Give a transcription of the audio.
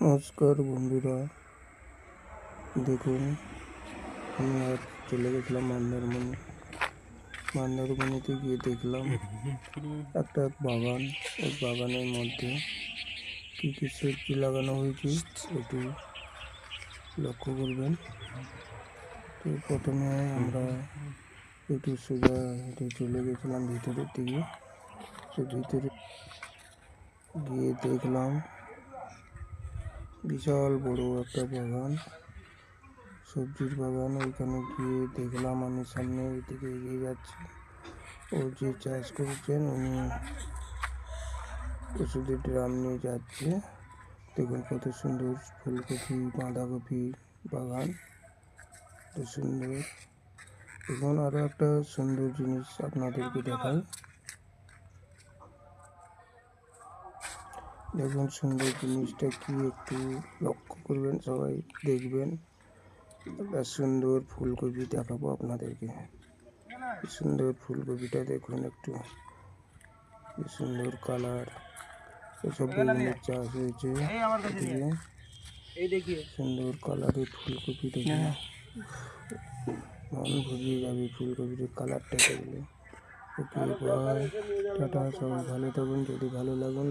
নমস্কার বন্ধুরা, দেখুন আমি আজ চলে গেছিলাম মন্দারমণিতে গিয়ে দেখলাম একটা বাগান। ওই বাগানের মধ্যে কী কী সবজি লাগানো হয়েছে একটু লক্ষ্য করবেন। তো প্রথমে আমরা একটু সোজা হেঁটে চলে গেছিলাম ভিতরের দিকে। তো ভিতরে গিয়ে দেখলাম বিশাল বড় একটা বাগান, সবজির বাগান। ওইখানে গিয়ে দেখলাম, আমি সামনে দিকে এগিয়ে যাচ্ছি, ও যে চাষ করেছেন উনি ওষুধের ড্রাম নিয়ে যাচ্ছে। দেখুন কত সুন্দর ফুলকপি, বাঁধাকপি বাগান, কত সুন্দর। দেখুন আরও একটা সুন্দর জিনিস আপনাদেরকে দেখাই। দেখুন সুন্দর জিনিসটা কি, একটু লক্ষ্য করবেন, সবাই দেখবেন। একটা সুন্দর ফুলকপি দেখাবো আপনাদেরকে। সুন্দর ফুলকপিটা দেখুন, একটু সুন্দর কালার। এসব বেগুনের চাষ হয়েছে এদিকে। সুন্দর কালারের ফুলকপি দেখুন, মন ভরিয়ে যাবে ফুলকপির কালারটা দেখলে। ওকে বাই, টাটা, সবাই ভালো থাকুন। যদি ভালো লাগুন